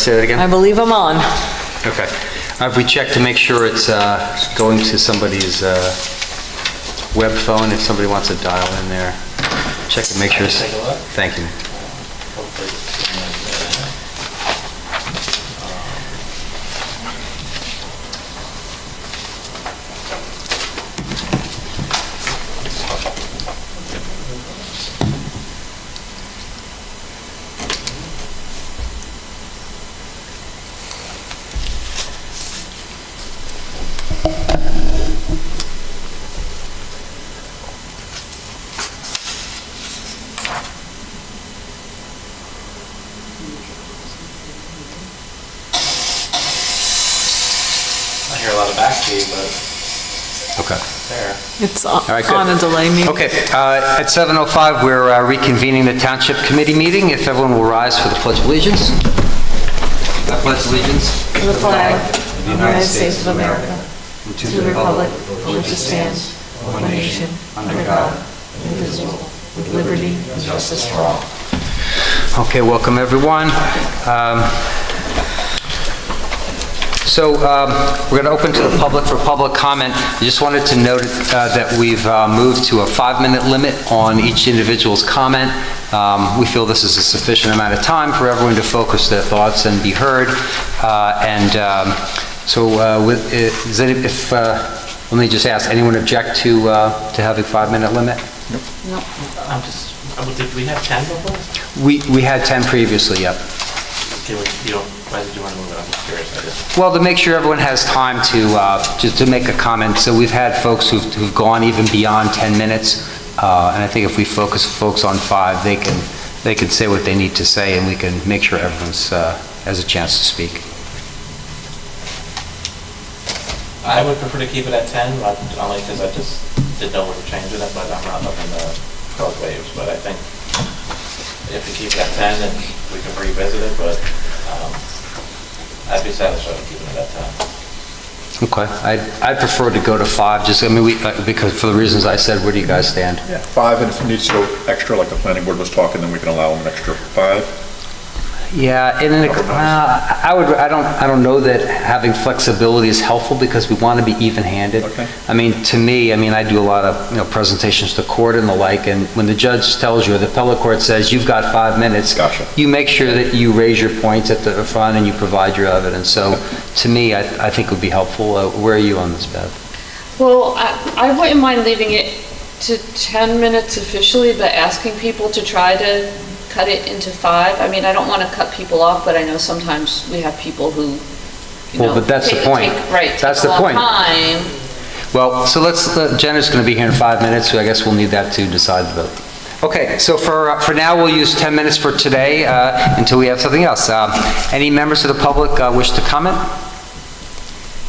say that again? I believe I'm on. Okay. Have we checked to make sure it's going to somebody's web phone if somebody wants to dial in there? Check to make sure it's... Take a look. Thank you. I hear a lot of backbeat, but Okay. there. It's right, good. on a delay maybe. Okay, at 7:05, we're reconvening the Township Committee meeting. If everyone will rise for the Pledge of Allegiance. I pledge allegiance To the flag of the United States of America, and to the republic for which it stands, one nation, under God, indivisible, with liberty and justice for all. Okay, welcome everyone. So we're going to open to the public for public comment. I just wanted to note that we've moved to a 5-minute limit on each individual's comment. We feel this is a sufficient amount of time for everyone to focus their thoughts and be heard. Let me just ask, anyone object to having 5-minute limit? No. Did we have 10 before? We had 10 previously, yep. Why did you want to move it? I'm just curious. Well, to make sure everyone has time to make a comment. So we've had folks who've gone even beyond 10 minutes. And I think if we focus folks on 5, they can say what they need to say, and we can make sure everyone has a chance to speak. I would prefer to keep it at 10, only because I just didn't know we were changing it, but I'm not looking the code waves. But I think if we keep it at 10, then we can revisit it, but I'd be satisfied with keeping it at 10. Okay. I'd prefer to go to 5, because for the reasons I said. Where do you guys stand? Yeah, 5, and if it needs to go extra, like the planning board was talking, then we can allow them an extra 5. Yeah, I don't know that having flexibility is helpful because we want to be even-handed. Okay. I mean, to me, I do a lot of, presentations to court and the like, and when the judge tells you, or the appellate court says, you've got 5 minutes, Gotcha. You make sure that you raise your points at the front and you provide your evidence. So, to me, I think it would be helpful. Where are you on this, Bev? Well, I wouldn't mind leaving it to 10 minutes officially, but asking people to try to cut it into 5. I mean, I don't want to cut people off, but I know sometimes we have people who, But that's the point. That's the point. Time. Well, so Jenna's going to be here in 5 minutes, so I guess we'll need that to decide the vote. Okay, so for now, we'll use 10 minutes for today until we have something else. Any members of the public wish to comment?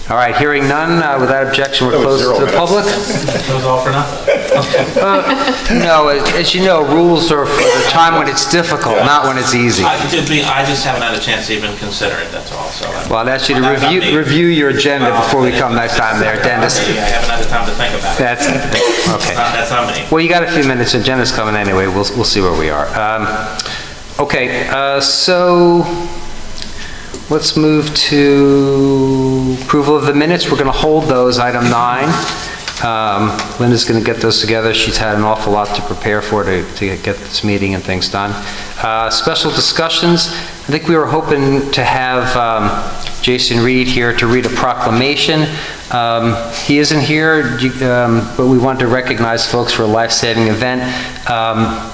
All right, hearing none, without objection, we're closed to the public. That was all for nothing? No, as you know, rules are for the time when it's difficult, not when it's easy. I just haven't had a chance to even consider it, that's all. So Well, I'd ask you to review your agenda before we come next time there, Dennis. I haven't had the time to think about it. Okay. That's not me. Well, you got a few minutes, and Jenna's coming anyway. We'll see where we are. So let's move to approval of the minutes. We're going to hold those, item 9. Linda's going to get those together. She's had an awful lot to prepare for to get this meeting and things done. Special discussions. I think we were hoping to have Jason Reed here to read a proclamation. He isn't here, but we want to recognize folks for a life-saving event.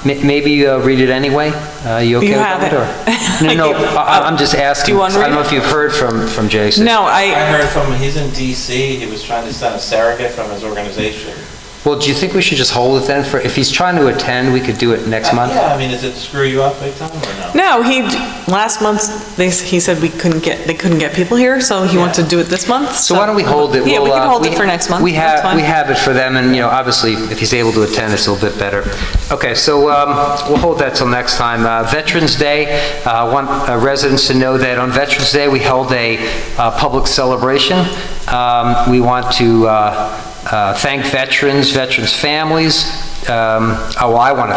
Maybe read it anyway. You okay You with have that? it. No, I'm just asking. Do you want to I don't know read if you've heard from Jason. No, I heard from him, he's in DC, he was trying to send a surrogate from his organization. Well, do you think we should just hold it then? If he's trying to attend, we could do it next month? Yeah, I mean, does it screw you up big time or no? No, last month, he said they couldn't get people here, so he wants to do it this month. So why don't we hold it? Yeah, we can hold it for next month. We That's fine. have it for them, and, obviously, if he's able to attend, it's a little bit better. Okay, so we'll hold that till next time. Veterans Day, I want residents to know that on Veterans Day, we held a public celebration. We want to thank veterans, families, I want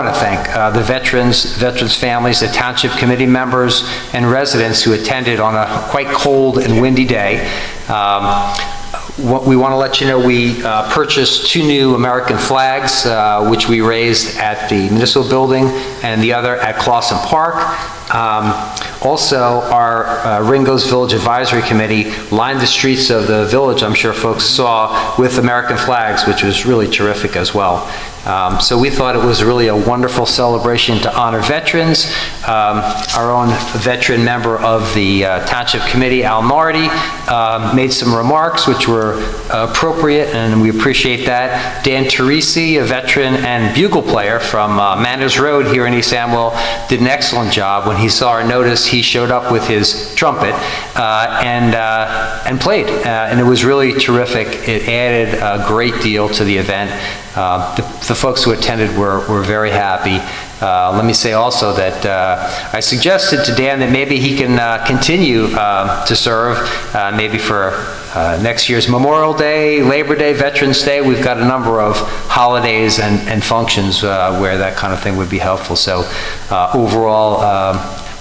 to thank the veterans' families, the township committee members, and residents who attended on a quite cold and windy day. We want to let you know we purchased 2 new American flags, which we raised at the municipal building and the other at Clausen Park. Also, our Ringo's Village Advisory Committee lined the streets of the village, I'm sure folks saw, with American flags, which was really terrific as well. So we thought it was really a wonderful celebration to honor veterans. Our own veteran member of the Township Committee, Al Nardi, made some remarks which were appropriate, and we appreciate that. Dan Teresi, a veteran and bugle player from Manners Road here in East Amwell, did an excellent job. When he saw our notice, he showed up with his trumpet and played, and it was really terrific. It added a great deal to the event. The folks who attended were very happy. Let me say also that I suggested to Dan that maybe he can continue to serve, maybe for next year's Memorial Day, Labor Day, Veterans Day. We've got a number of holidays and functions where that kind of thing would be helpful. So overall,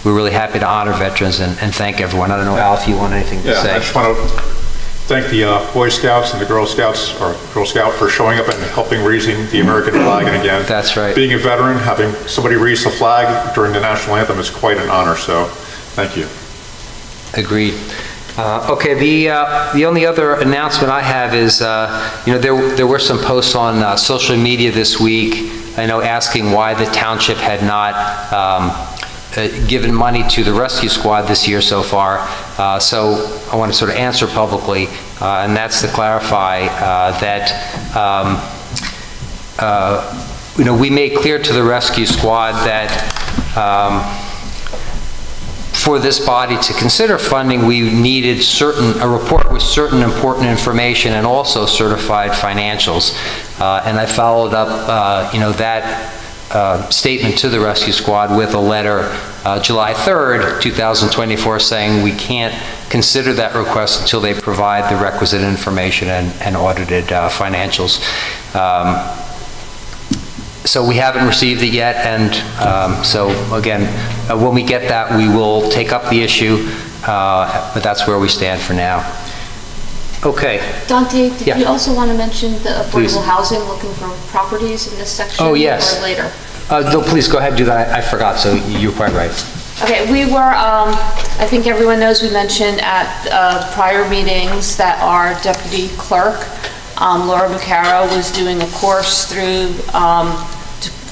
we're really happy to honor veterans and thank everyone. I don't know, Al, if you want anything to say. I just want to thank the Boy Scouts and the Girl Scouts, or Girl Scout, for showing up and helping raising the American flag. And again, That's right. Being a veteran, having somebody raise the flag during the national anthem is quite an honor, so thank you. Agreed. Okay, the only other announcement I have is, there were some posts on social media this week, I know, asking why the township had not given money to the rescue squad this year so far. So I want to sort of answer publicly, and that's to clarify that we made clear to the rescue squad that for this body to consider funding, we needed a report with certain important information and also certified financials. And I followed up, that statement to the rescue squad with a letter July 3rd, 2024, saying we can't consider that request until they provide the requisite information and audited financials. So we haven't received it yet, and so again, when we get that, we will take up the issue, but that's where we stand for now. Okay. Dante, did Yeah. you also want to mention the affordable Please. housing, looking for properties in this section? Oh, yes. Or later? No, please go ahead and do that. I forgot, so you're quite right. Okay, we were, I think everyone knows, we mentioned at prior meetings that our deputy clerk, Laura Bucaro, was doing a course through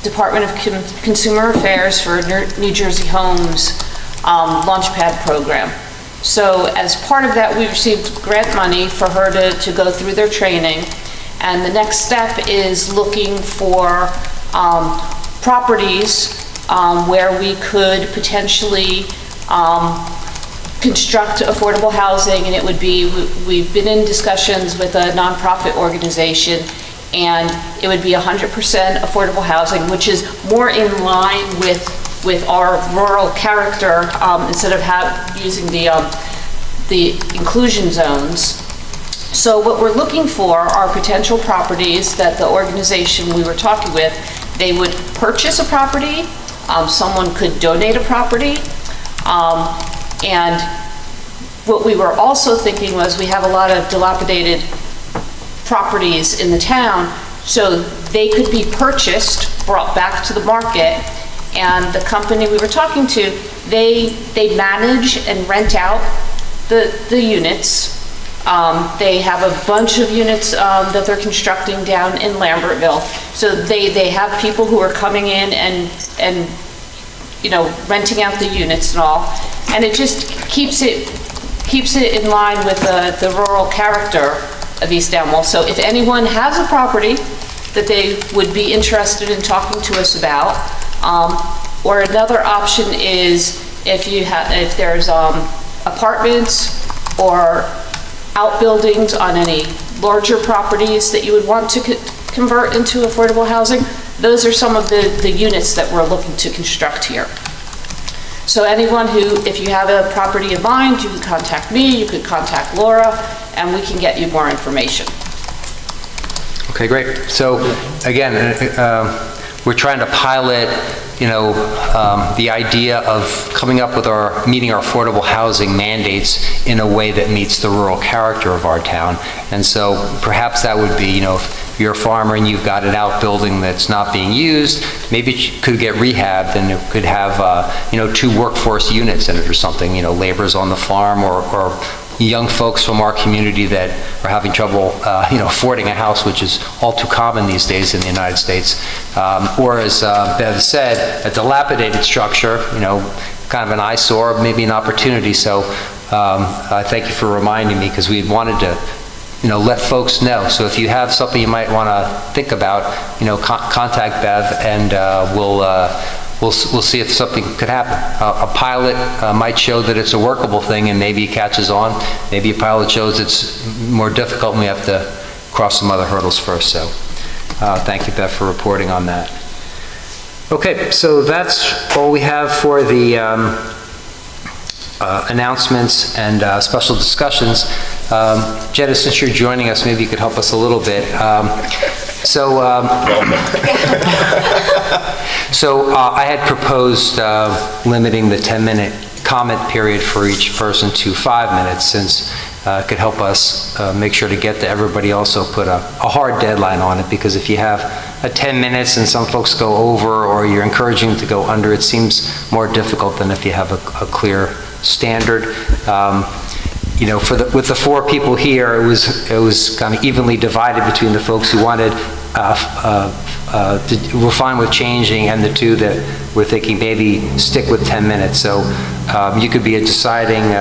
Department of Consumer Affairs for New Jersey Homes Launchpad program. So as part of that, we received grant money for her to go through their training. And the next step is looking for properties where we could potentially construct affordable housing, and it would be, we've been in discussions with a nonprofit organization, and it would be 100% affordable housing, which is more in line with our rural character, instead of using the inclusion zones. So what we're looking for are potential properties that the organization we were talking with, they would purchase a property, someone could donate a property, and what we were also thinking was we have a lot of dilapidated properties in the town, so they could be purchased, brought back to the market, and the company we were talking to, they manage and rent out the units. They have a bunch of units that they're constructing down in Lambertville. So they have people who are coming in and renting out the units and all. And it just keeps it in line with the rural character of East Amwell. So if anyone has a property that they would be interested in talking to us about, or another option is if there's apartments or outbuildings on any larger properties that you would want to convert into affordable housing, those are some of the units that we're looking to construct here. So anyone who, if you have a property in mind, you can contact me, you could contact Laura, and we can get you more information. Okay, great. So again, we're trying to pilot, the idea of coming up with meeting our affordable housing mandates in a way that meets the rural character of our town. And so perhaps that would be, if you're a farmer and you've got an outbuilding that's not being used, maybe it could get rehabbed and it could have, 2 workforce units in it or something, laborers on the farm or young folks from our community that are having trouble, affording a house, which is all too common these days in the United States. Or as Bev said, a dilapidated structure, kind of an eyesore, maybe an opportunity. So I thank you for reminding me, because we wanted to, let folks know. So if you have something you might want to think about, contact Bev, and we'll see if something could happen. A pilot might show that it's a workable thing and maybe it catches on. Maybe a pilot shows it's more difficult and we have to cross some other hurdles first. So thank you, Beth, for reporting on that. Okay, so that's all we have for the announcements and special discussions. Jetta, since you're joining us, maybe you could help us a little bit. So I had proposed limiting the 10-minute comment period for each person to 5 minutes, since it could help us make sure to get to everybody. Also put a hard deadline on it, because if you have 10 minutes and some folks go over, or you're encouraging them to go under, it seems more difficult than if you have a clear standard. With the 4 people here, it was kind of evenly divided between the folks who wanted we're fine with changing, and the 2 that we're thinking maybe stick with 10 minutes. So you could be a deciding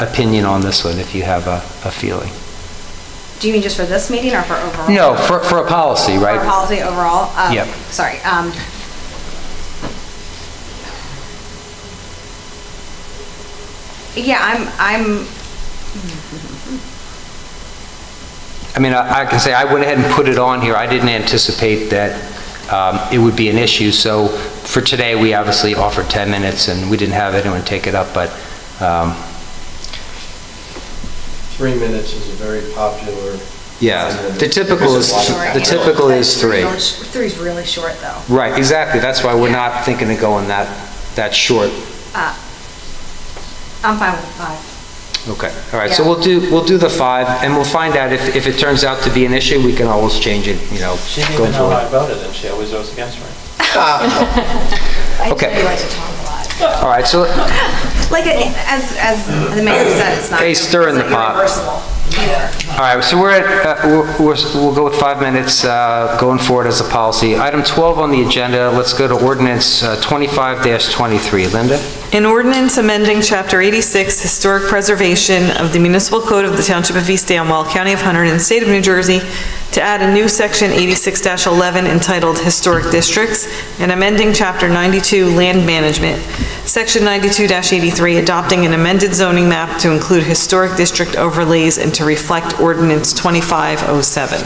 opinion on this one if you have a feeling. Do you mean just for this meeting or for overall? No, for a policy, right? For a policy overall? Yep. Sorry. Yeah, I can say I went ahead and put it on here. I didn't anticipate that it would be an issue. So for today, we obviously offered 10 minutes and we didn't have anyone take it up, but 3 minutes is a very popular. yeah, the typical is 3. 3 is really short, though. Right, exactly. That's why we're not thinking of going that short. I'm fine with 5. Okay, all right, so Yeah. we'll do the 5, and we'll find out if it turns out to be an issue, we can always change it, She didn't going even know how I forward. voted, and she always votes against me. Okay. I like to talk a lot. All right, so, Like, as the mayor said, it's not. Hey, stir in the pot. Universal either. all right, so we'll go with 5 minutes going forward as a policy. Item 12 on the agenda, let's go to ordinance 25-23. Linda? An ordinance amending Chapter 86, Historic Preservation of the Municipal Code of the Township of East Amwell, County of Hunterdon, and State of New Jersey, to add a new Section 86-11 entitled Historic Districts, and amending Chapter 92, Land Management, Section 92-83, adopting an amended zoning map to include historic district overlays and to reflect Ordinance 2507.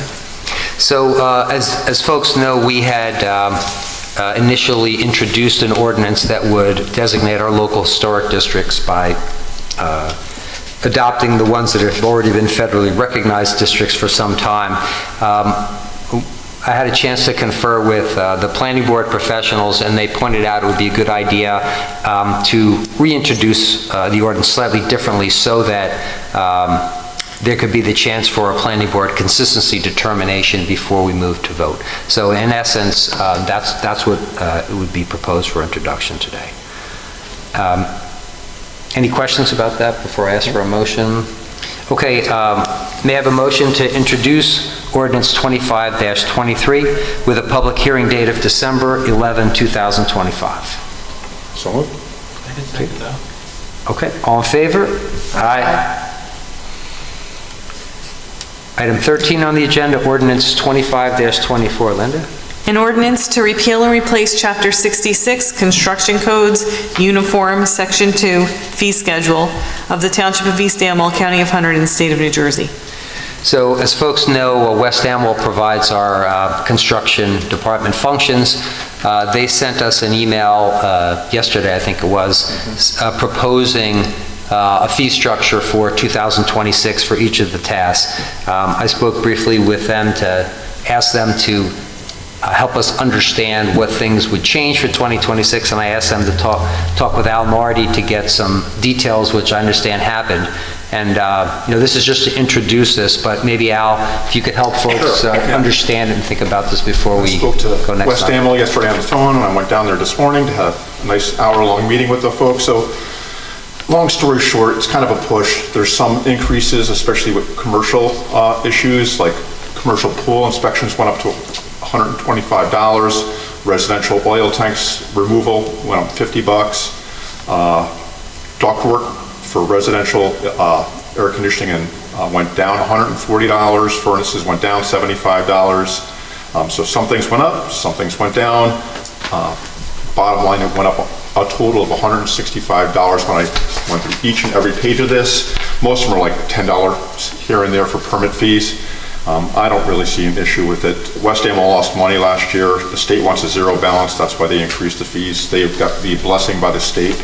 So as folks know, we had initially introduced an ordinance that would designate our local historic districts by adopting the ones that have already been federally recognized districts for some time. I had a chance to confer with the planning board professionals, and they pointed out it would be a good idea to reintroduce the ordinance slightly differently, so that there could be the chance for a planning board consistency determination before we move to vote. So in essence, that's what would be proposed for introduction today. Any questions about that before I ask for a motion? Okay, may I have a motion to introduce ordinance 25-23 with a public hearing date of December 11, 2025? So moved. I can second that. Okay, all in favor? Aye. Item 13 on the agenda, ordinance 25-24. Linda? An ordinance to repeal and replace Chapter 66, Construction Codes, Uniform, Section 2, Fee Schedule of the Township of East Amwell, County of Hunterdon, State of New Jersey. So as folks know, West Amwell provides our construction department functions. They sent us an email yesterday, I think it was, proposing a fee structure for 2026 for each of the tasks. I spoke briefly with them to asked them to help us understand what things would change for 2026, and I asked them to talk with Al Marty to get some details, which I understand happened. And, this is just to introduce this, but maybe Al, if you could help folks understand and think about this before we Spoke to go next West time. Amwell yesterday on the phone, and I went down there this morning to have a nice hour-long meeting with the folks. So, long story short, it's kind of a push. There's some increases, especially with commercial issues, like commercial pool inspections went up to $125. Residential oil tanks removal went up $50. Ductwork for residential air conditioning went down $140. Furnaces went down $75. So some things went up, some things went down. Bottom line, it went up a total of $165 when I went through each and every page of this. Most of them are like $10 here and there for permit fees. I don't really see an issue with it. West Amwell lost money last year. The state wants a zero balance. That's why they increased the fees. They've got the blessing by the state.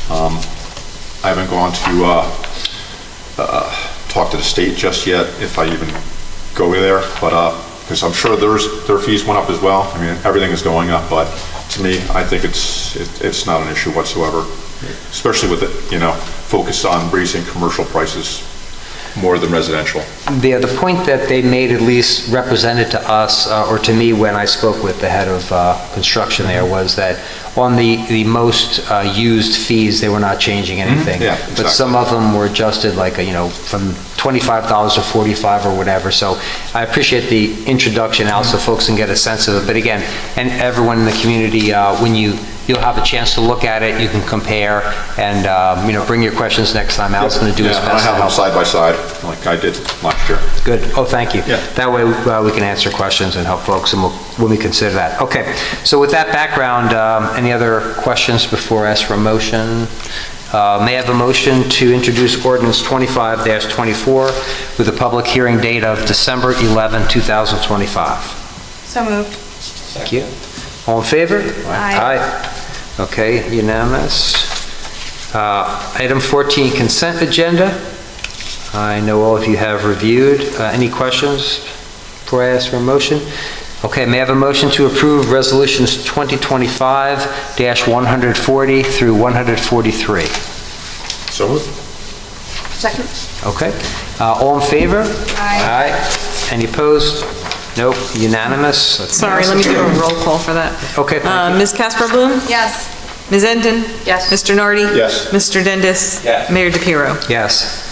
I haven't gone to talk to the state just yet, if I even go there, but because I'm sure their fees went up as well. I mean, everything is going up, but to me, I think it's not an issue whatsoever, especially with it, focus on raising commercial prices more than residential. The point that they made, at least represented to us, or to me when I spoke with the head of construction there, was that on the most used fees, they were not changing anything. Yeah, But exactly. some of them were adjusted, like, from $25 to $45 or whatever. So I appreciate the introduction, Al, so folks can get a sense of it. But again, and everyone in the community, when you'll have a chance to look at it, you can compare, and, bring your questions next time. Al's going to do his Yeah, best and I to have them help. side by side, like I did last year. Good. Oh, thank you. Yeah. That way we can answer questions and help folks, and when we consider that. Okay, so with that background, any other questions before I ask for a motion? May I have a motion to introduce ordinance 25-24 with a public hearing date of December 11, 2025? So moved. Thank you. All in favor? Aye. Okay, unanimous. Item 14, consent agenda. I know all of you have reviewed. Any questions before I ask for a motion? Okay, may I have a motion to approve resolutions 2025-140 through 143? So moved. Second? Okay. All in favor? Aye. Aye. Any opposed? Nope, unanimous. That's Sorry, let me do a roll call for that. Okay, thank you. Ms. Casper Bloom? Yes. Ms. Endon? Yes. Mr. Nardi? Yes. Mr. Dendis? Yes. Mayor DePiero? Yes.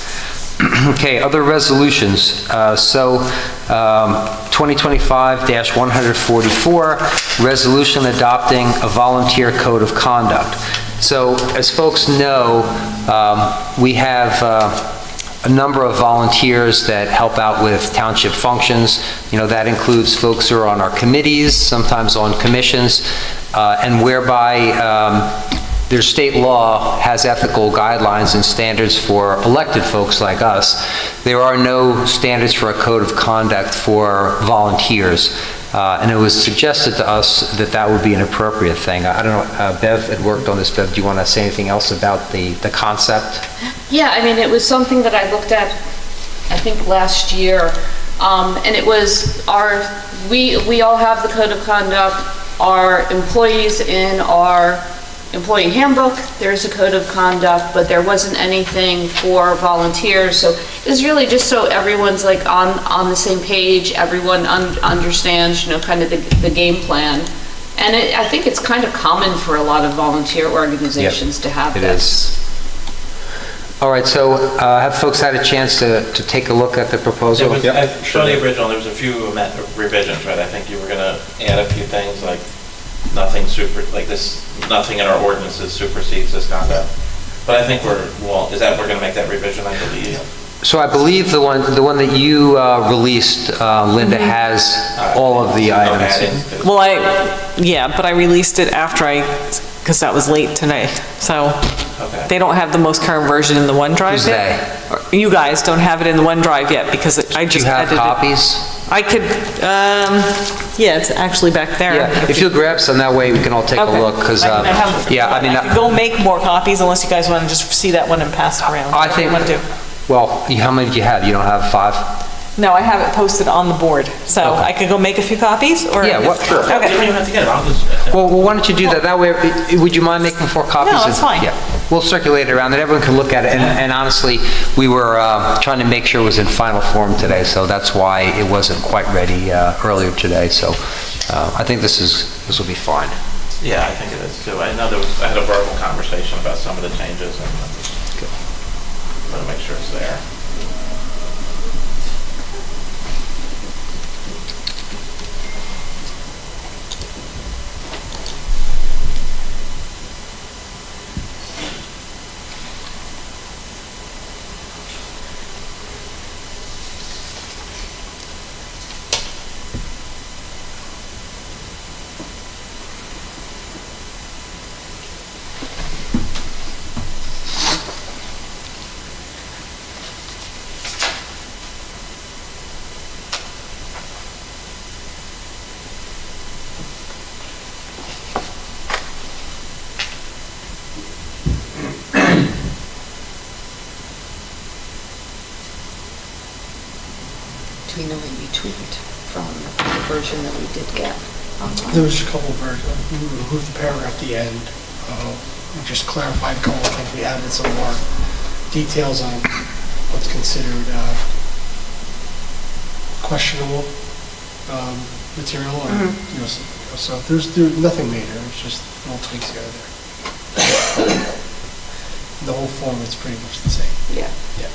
Okay, other resolutions. 2025-144, resolution adopting a volunteer code of conduct. So, as folks know, we have a number of volunteers that help out with township functions. That includes folks who are on our committees, sometimes on commissions, and whereby their state law has ethical guidelines and standards for elected folks like us. There are no standards for a code of conduct for volunteers. And it was suggested to us that that would be an appropriate thing. I don't know, Bev had worked on this. Bev, do you want to say anything else about the concept? Yeah, I mean, it was something that I looked at, I think, last year. And it was we all have the code of conduct. Our employees in our employee handbook, there's a code of conduct, but there wasn't anything for volunteers. So it's really just so everyone's like on the same page, everyone understands, kind of the game plan. And I think it's kind of common for a lot of volunteer organizations to have It this. is. All right, so have folks had a chance to take a look at the proposal? For the original, there was a few revisions, right? I think you were gonna add a few things, like nothing in our ordinances supersedes this conduct. But I think we're gonna make that revision, I believe. So I believe the one that you released, Linda, has all of the items. Well, but I released it after because that was late today. So Okay. they don't have the most current version in the OneDrive Who's yet. You guys don't have it in the OneDrive yet because I Do just you have edited it. copies? I could, it's actually back there. Yeah, if you'll grab some, that way we can all take a Okay. look, because, I have- I could go make more copies unless you guys want to just see that one and pass it around. I think, What do you want to do? well, how many do you have? You don't have 5? No, I have it posted on the board, so Okay. I could go make a few copies, or? Yeah, sure. You don't Okay. even have to get it, I'll just. Well, why don't you do that? That way, would you mind making 4 copies? No, that's fine. Yeah, we'll circulate it around, and everyone can look at it. And honestly, we were trying to make sure it was in final form today, so that's why it wasn't quite ready earlier today. So I think this will be fine. Yeah, I think it is too. I know I had a verbal conversation about some of the changes, and I'm gonna make sure it's there. Do we know what you tweaked from the version that we did get online? There was a couple of versions. We removed the paragraph at the end. We just clarified a couple of things. We added some more details on what's considered questionable material. Or, you know, so there's nothing major. It's just little tweaks here and there. The whole form is pretty much the same. Yeah. Yeah.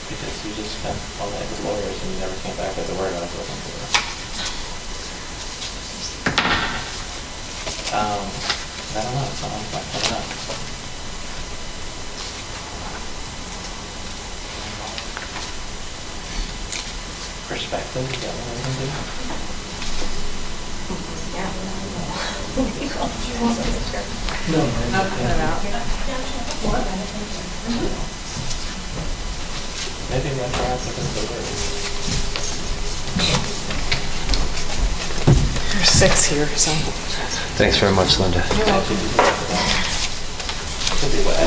Because you just spent all night with lawyers and you never came back with a word out of it. I don't know, it's not coming up. Perspective, is that what I can do? Maybe retroactive is the word. There's 6 here, so. Thanks very much, Linda. Could be what I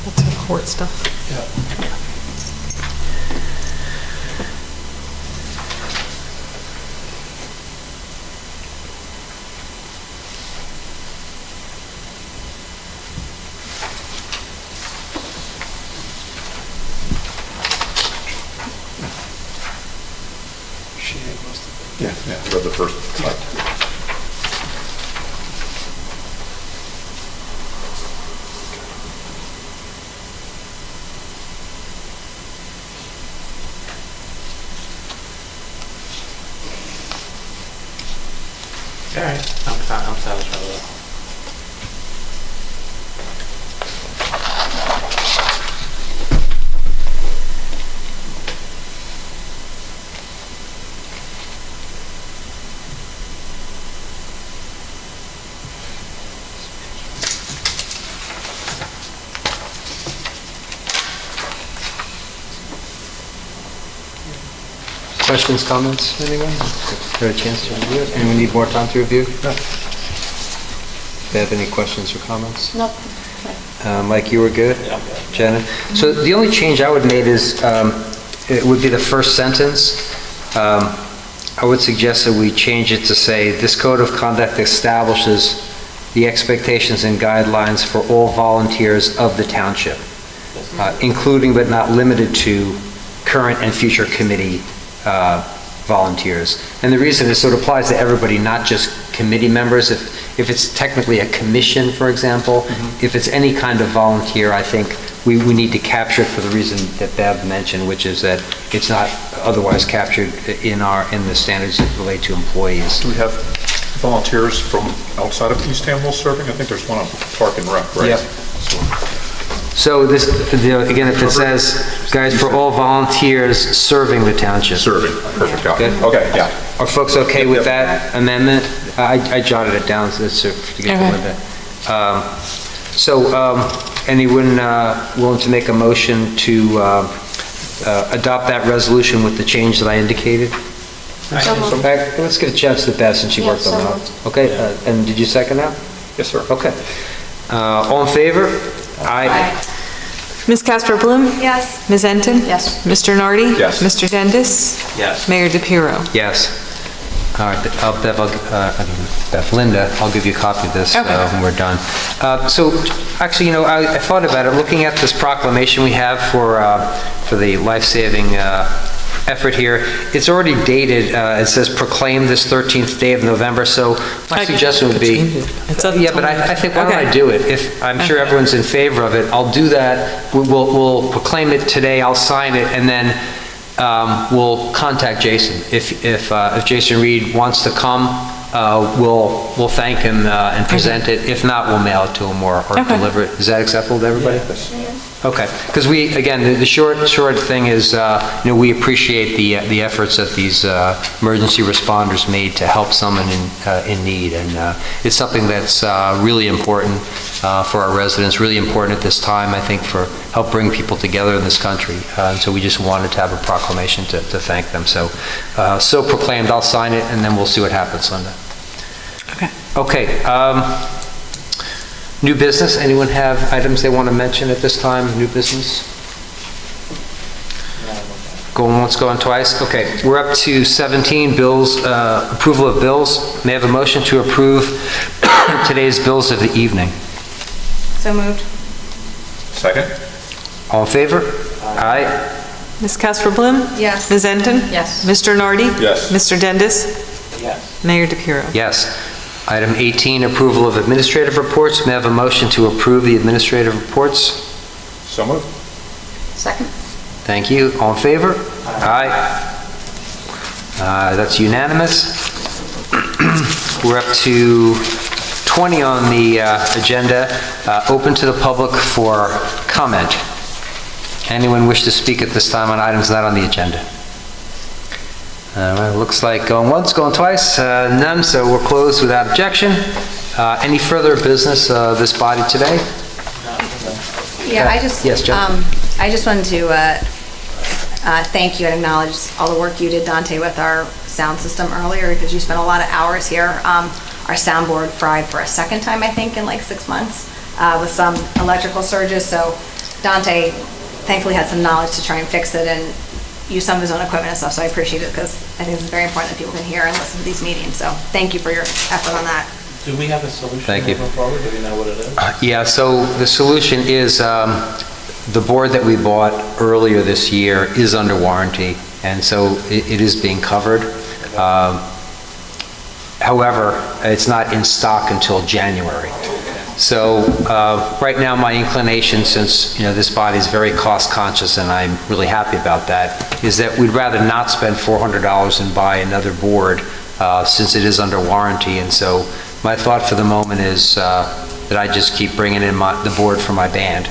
That's the court stuff. She had most of Yeah, yeah, read the first part. All right, I'm satisfied with that. Questions, comments, anyone? Had a chance to review it? Anyone need more time to review? No. Do you have any questions or comments? Nope. Mike, you were good? Yeah, I'm good. Jenna? So the only change I would make is, it would be the first sentence. I would suggest that we change it to say, "This code of conduct establishes the expectations and guidelines for all volunteers of the township." including but not limited to current and future committee volunteers. And the reason is so it applies to everybody, not just committee members. If it's technically a commission, for example, if it's any kind of volunteer, I think we need to capture it for the reason that Bev mentioned, which is that it's not otherwise captured in the standards that relate to employees. Do we have volunteers from outside of East Hamwell serving? I think there's one on Park and Rec, right? Yep. So this, again, if it says, guys, for all volunteers serving the township. Serving, perfect, yeah. Good. Okay, yeah. Are folks okay with that amendment? I jotted it down to get to Linda. Anyone willing to make a motion to adopt that resolution with the change that I indicated? Let's give a chance to Beth since she worked on that. Okay, and did you second that? Yes, sir. Okay. All in favor? Aye. Ms. Casper Bloom? Yes. Ms. Enton? Yes. Mr. Nardi? Yes. Mr. Dendis? Yes. Mayor DePiero? Yes. All right, Linda, I'll give you a copy of this when we're done. So, actually, I thought about it, looking at this proclamation we have for the life-saving effort here. It's already dated, it says proclaim this 13th day of November, so my suggestion would be... Yeah, but I think, why don't I do it? If I'm sure everyone's in favor of it, I'll do that. We'll proclaim it today, I'll sign it, and then we'll contact Jason. If Jason Reed wants to come, we'll thank him and present it. If not, we'll mail it to him or deliver it. Is that acceptable to everybody? Okay, because again, the short thing is, we appreciate the efforts that these emergency responders made to help someone in need, and it's something that's really important for our residents, really important at this time, I think, for help bring people together in this country. And so we just wanted to have a proclamation to thank them. So proclaimed, I'll sign it, and then we'll see what happens, Linda. Okay. New business, anyone have items they want to mention at this time? New business? Going once, going twice? Okay, we're up to 17, bills, approval of bills. May I have a motion to approve today's bills of the evening? So moved. Second? All in favor? Aye. Ms. Casper Bloom? Yes. Ms. Enton? Yes. Mr. Nardi? Yes. Mr. Dendis? Yes. Mayor DePiero? Yes. Item 18, approval of administrative reports. May I have a motion to approve the administrative reports? So moved. Second? Thank you. All in favor? Aye. That's unanimous. We're up to 20 on the agenda, open to the public for comment. Anyone wish to speak at this time on items not on the agenda? Looks like going once, going twice, none, so we're closed without objection. Any further business this body today? Yeah, Yes, Jen? I just wanted to thank you and acknowledge all the work you did, Dante, with our sound system earlier, because you spent a lot of hours here. Our soundboard fried for a second time, I think, in like 6 months with some electrical surges. So Dante thankfully had some knowledge to try and fix it and use some of his own equipment and stuff, so I appreciate it, because I think it's very important that people can hear and listen to these meetings. So thank you for your effort on that. Do we have a solution Thank you. moving forward? Do we know what it is? Yeah, so the solution is the board that we bought earlier this year is under warranty, and so it is being covered. However, it's not in stock until January. So right now, my inclination, since this body is very cost conscious, and I'm really happy about that, is that we'd rather not spend $400 and buy another board since it is under warranty. And so my thought for the moment is that I just keep bringing in the board for my band.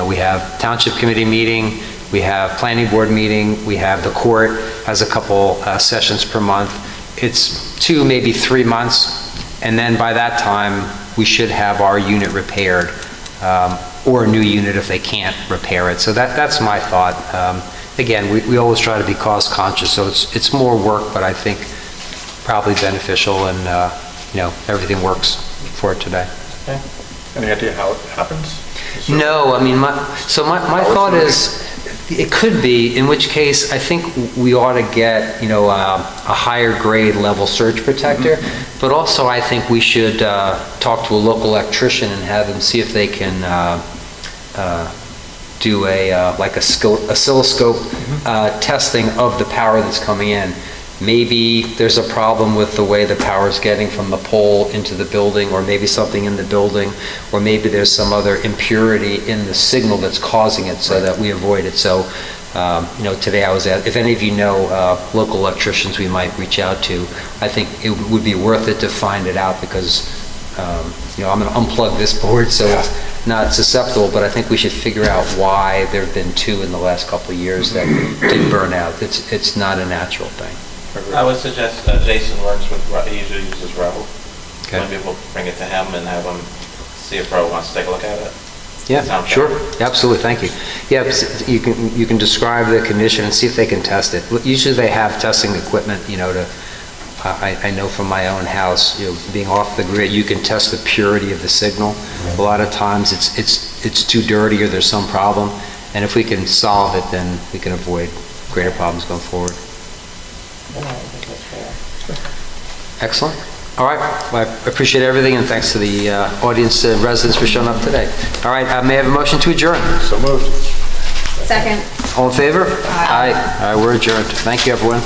We have Township Committee meeting, we have Planning Board meeting, we have the court has a couple sessions per month. It's 2, maybe 3 months, and then by that time, we should have our unit repaired, or a new unit if they can't repair it. So that's my thought. Again, we always try to be cost conscious, so it's more work, but I think probably beneficial, and everything works for it today. Okay. Any idea how it happens? No, I mean, my thought is, it could be, in which case, I think we ought to get, a higher grade level surge protector, but also I think we should talk to a local electrician and have them see if they can do like oscilloscope testing of the power that's coming in. Maybe there's a problem with the way the power is getting from the pole into the building, or maybe something in the building, or maybe there's some other impurity in the signal that's causing it, so that we avoid it. So, today I was if any of you know local electricians we might reach out to, I think it would be worth it to find it out, because, I'm going to unplug this board so it's not susceptible, but I think we should figure out why there have been 2 in the last couple of years that did burn out. It's not a natural thing. I would suggest Jason works with, he usually uses Rebel. Okay. Maybe we'll bring it to him and have him see if Rebel wants to take a look at it. Yeah, Sound sure, fair? absolutely, thank you. Yeah, you can describe the condition and see if they can test it. Usually they have testing equipment, I know from my own house, being off the grid, you can test the purity of the signal. A lot of times it's too dirty or there's some problem, and if we can solve it, then we can avoid greater problems going forward. Excellent. All right, well, I appreciate everything, and thanks to the audience and residents for showing up today. All right, may I have a motion to adjourn? So moved. Second. All in favor? Aye. All right, we're adjourned. Thank you, everyone.